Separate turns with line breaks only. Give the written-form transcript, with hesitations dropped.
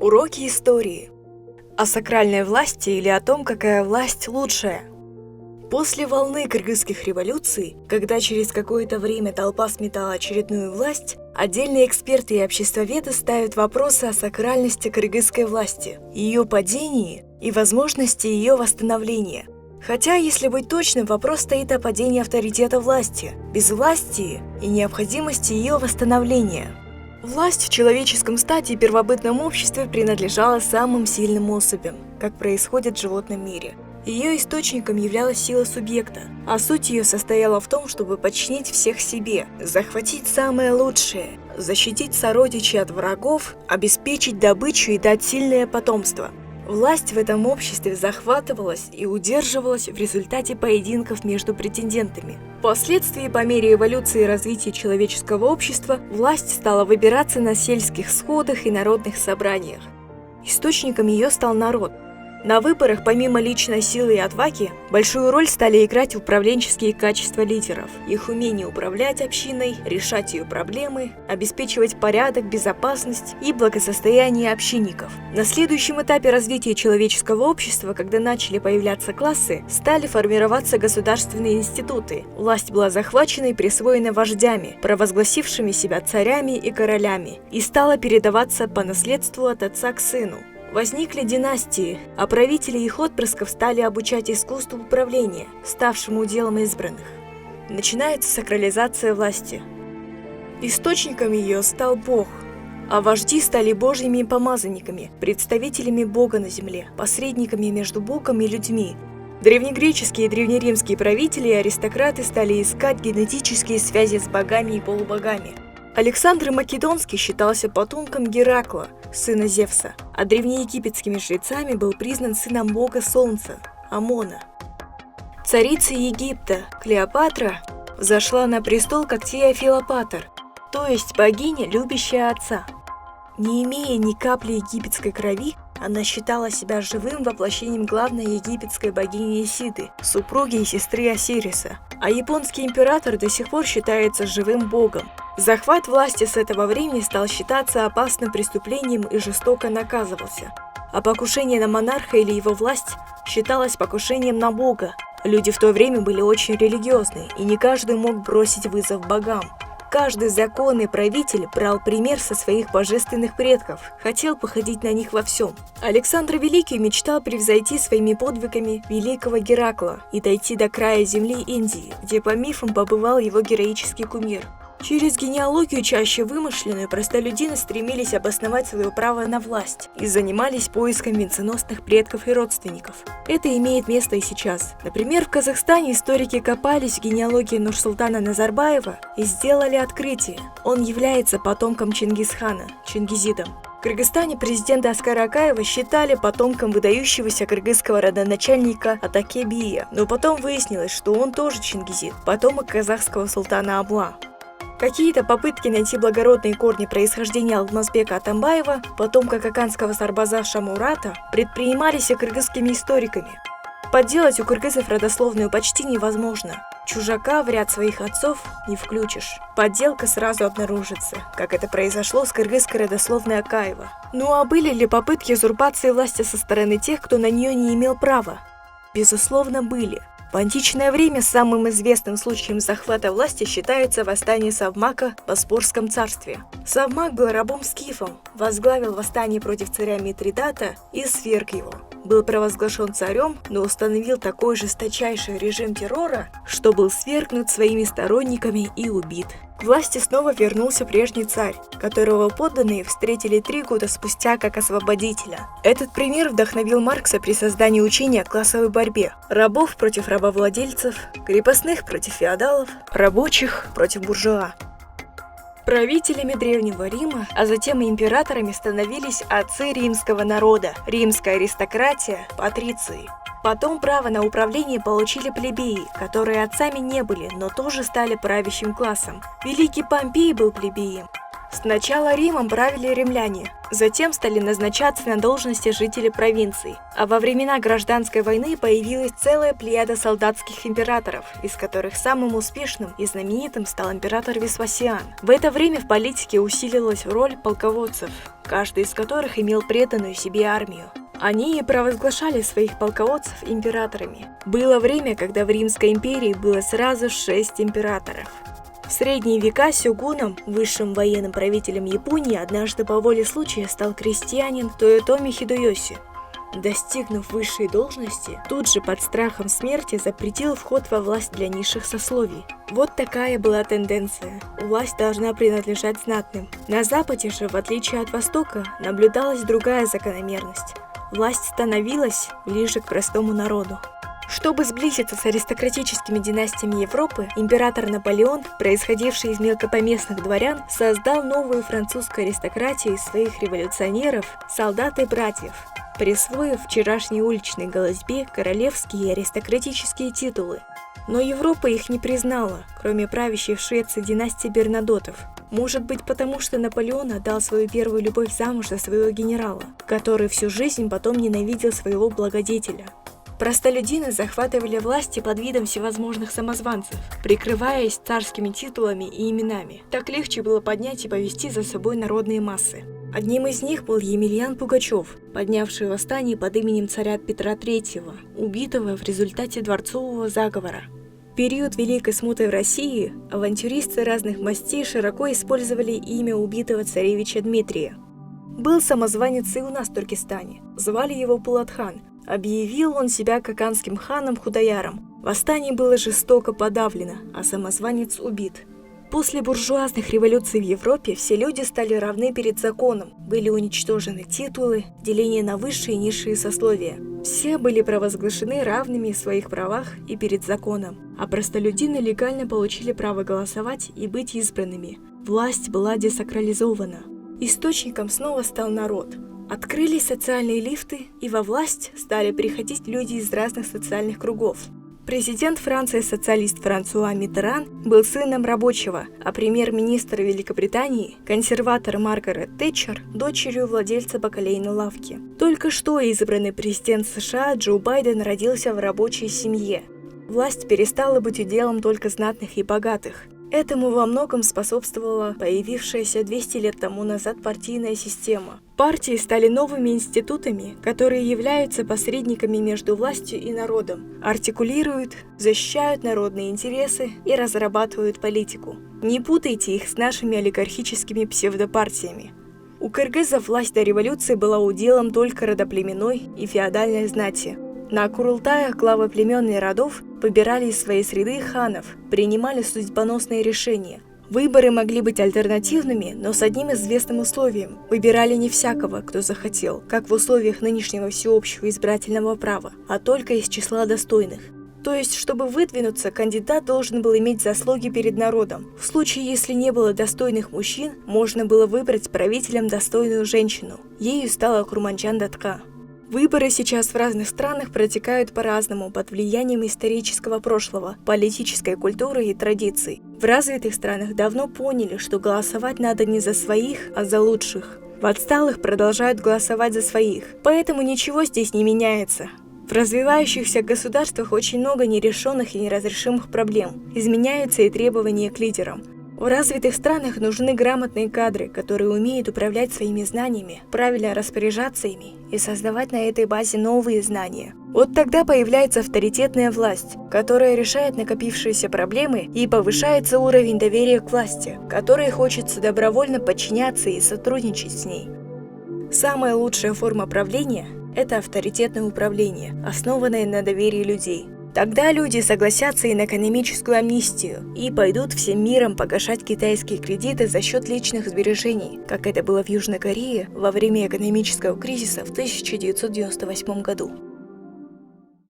Уроки истории. О сакральной власти или о том, какая власть лучшая. После волны кыргызских революций, когда через какое-то время толпа сметала очередную власть, отдельные эксперты и обществоведы ставят вопросы о сакральности кыргызской власти, ее падении и возможности ее восстановления. Хотя, если быть точным, вопрос стоит о падении авторитета власти, безвластии и необходимости ее восстановления. Власть в человеческом стаде и первобытном обществе принадлежала самым сильным особям, как происходит в животном мире. Ее источником являлась сила субъекта, а суть ее состояла в том, чтобы подчинить всех себе, захватить самое лучшее, защитить сородичей от врагов, обеспечить добычу и дать сильное потомство. Власть в этом обществе захватывалась и удерживалась в результате поединков между претендентами. Впоследствии, по мере эволюции и развития человеческого общества, власть стала выбираться на сельских сходах и народных собраниях. Источником ее стал народ. На выборах, помимо личной силы и отваги, большую роль стали играть управленческие качества лидеров, их умение управлять общиной, решать ее проблемы, обеспечивать порядок, безопасность и благосостояние общинников. На следующем этапе развития человеческого общества, когда начали появляться классы, стали формироваться государственные институты. Власть была захвачена и присвоена вождями, провозгласившими себя царями и королями, и стала передаваться по наследству от отца к сыну. Возникли династии, а правители и их отпрысков стали обучать искусству управления, ставшему делом избранных. Начинается сакрализация власти. Источником ее стал Бог, а вожди стали божьими помазанниками, представителями Бога на земле, посредниками между Богом и людьми. Древнегреческие и древнеримские правители и аристократы стали искать генетические связи с богами и полубогами. Александр Македонский считался потомком Геракла, сына Зевса, а древнеегипетскими жрецами был признан сыном бога Солнца, Амона. Царица Египта, Клеопатра, взошла на престол как Теофилопатр, то есть богиня, любящая отца. Не имея ни капли египетской крови, она считала себя живым воплощением главной египетской богини Исиды, супруги и сестры Осириса, а японский император до сих пор считается живым богом. Захват власти с этого времени стал считаться опасным преступлением и жестоко наказывался, а покушение на монарха или его власть считалось покушением на бога. Люди в то время были очень религиозны, и не каждый мог бросить вызов богам. Каждый законный правитель брал пример со своих божественных предков, хотел походить на них во всем. Александр Великий мечтал превзойти своими подвигами великого Геракла и дойти до края земли Индии, где по мифам побывал его героический кумир. Через генеалогию, чаще вымышленную, простолюдины стремились обосновать свое право на власть и занимались поиском венценосных предков и родственников. Это имеет место и сейчас. Например, в Казахстане историки копались в генеалогии Нурсултана Назарбаева и сделали открытие. Он является потомком Чингисхана, Чингизидом. В Кыргызстане президента Аскара Акаева считали потомком выдающегося кыргызского родоначальника Атаке Бия, но потом выяснилось, что он тоже Чингизид, потомок казахского султана Абла. Какие-то попытки найти благородные корни происхождения Алмазбека Атамбаева, потомка каканского сарбаза Шамурата, предпринимались и кыргызскими историками. Подделать у кыргызов родословную почти невозможно. Чужака в ряд своих отцов не включишь. Подделка сразу обнаружится, как это произошло с кыргызской родословной Акаева. Ну а были ли попытки узурпации власти со стороны тех, кто на нее не имел права? Безусловно, были. В античное время самым известным случаем захвата власти считается восстание Савмака в Боспорском царстве. Савмак был рабом-скифом, возглавил восстание против царя Митридата и сверг его. Был провозглашен царем, но установил такой жесточайший режим террора, что был свергнут своими сторонниками и убит. К власти снова вернулся прежний царь, которого подданные встретили 3 года спустя как освободителя. Этот пример вдохновил Маркса при создании учения о классовой борьбе: рабов против рабовладельцев, крепостных против феодалов, рабочих против буржуа. Правителями Древнего Рима, а затем и императорами становились отцы римского народа, римская аристократия, патриции. Потом право на управление получили плебеи, которые отцами не были, но тоже стали правящим классом. Великий Помпей был плебеем. Сначала Римом правили римляне, затем стали назначаться на должности жители провинций, а во времена гражданской войны появилась целая плеяда солдатских императоров, из которых самым успешным и знаменитым стал император Веспасиан. В это время в политике усилилась роль полководцев, каждый из которых имел преданную себе армию. Они и провозглашали своих полководцев императорами. Было время, когда в Римской империи было сразу 6 императоров. В средние века сёгуном, высшим военным правителем Японии, однажды по воле случая стал крестьянин Тоётоми Хидэёси. Достигнув высшей должности, тут же под страхом смерти запретил вход во власть для низших сословий. Вот такая была тенденция. Власть должна принадлежать знатным. На Западе же, в отличие от Востока, наблюдалась другая закономерность. Власть становилась ближе к простому народу. Чтобы сблизиться с аристократическими династиями Европы, император Наполеон, происходивший из мелкопоместных дворян, создал новую французскую аристократию из своих революционеров, солдат и братьев, присвоив вчерашней уличной голодьбе королевские и аристократические титулы. Но Европа их не признала, кроме правящей в Швеции династии Бернадотов. Может быть, потому что Наполеон отдал свою первую любовь замуж за своего генерала, который всю жизнь потом ненавидел своего благодетеля. Простолюдины захватывали власти под видом всевозможных самозванцев, прикрываясь царскими титулами и именами. Так легче было поднять и повести за собой народные массы. Одним из них был Емельян Пугачев, поднявший восстание под именем царя Петра III, убитого в результате дворцового заговора. В период Великой Смуты в России авантюристы разных мастей широко использовали имя убитого царевича Дмитрия. Был самозванец и у нас в Туркестане, звали его Пулатхан. Объявил он себя каканским ханом Худайаром. Восстание было жестоко подавлено, а самозванец убит. После буржуазных революций в Европе все люди стали равны перед законом, были уничтожены титулы, деление на высшие и низшие сословия. Все были провозглашены равными в своих правах и перед законом, а простолюдины легально получили право голосовать и быть избранными. Власть была десакрализована. Источником снова стал народ. Открылись социальные лифты, и во власть стали приходить люди из разных социальных кругов. Президент Франции, социалист Франсуа Миттеран, был сыном рабочего, а премьер-министр Великобритании, консерватор Маргарет Тэтчер, дочерью владельца бакалейной лавки. Только что избранный президент США Джо Байден родился в рабочей семье. Власть перестала быть уделом только знатных и богатых. Этому во многом способствовала появившаяся 200 лет тому назад партийная система. Партии стали новыми институтами, которые являются посредниками между властью и народом, артикулируют, защищают народные интересы и разрабатывают политику. Не путайте их с нашими олигархическими псевдопартиями. У кыргызов власть до революции была уделом только родоплеменной и феодальной знати. На Курултаях главы племен и родов выбирали из своей среды ханов, принимали судьбоносные решения. Выборы могли быть альтернативными, но с одним известным условием – выбирали не всякого, кто захотел, как в условиях нынешнего всеобщего избирательного права, а только из числа достойных. То есть, чтобы выдвинуться, кандидат должен был иметь заслуги перед народом. В случае, если не было достойных мужчин, можно было выбрать правителем достойную женщину. Ею стала Курманчан Датка. Выборы сейчас в разных странах протекают по-разному под влиянием исторического прошлого, политической культуры и традиций. В развитых странах давно поняли, что голосовать надо не за своих, а за лучших. В отсталых продолжают голосовать за своих, поэтому ничего здесь не меняется. В развивающихся государствах очень много нерешенных и неразрешимых проблем. Изменяются и требования к лидерам. В развитых странах нужны грамотные кадры, которые умеют управлять своими знаниями, правильно распоряжаться ими и создавать на этой базе новые знания. Вот тогда появляется авторитетная власть, которая решает накопившиеся проблемы и повышается уровень доверия к власти, которой хочется добровольно подчиняться и сотрудничать с ней. Самая лучшая форма правления – это авторитетное управление, основанное на доверии людей. Тогда люди согласятся и на экономическую амнистию и пойдут всем миром погашать китайские кредиты за счет личных сбережений, как это было в Южной Корее во время экономического кризиса в 1998 году.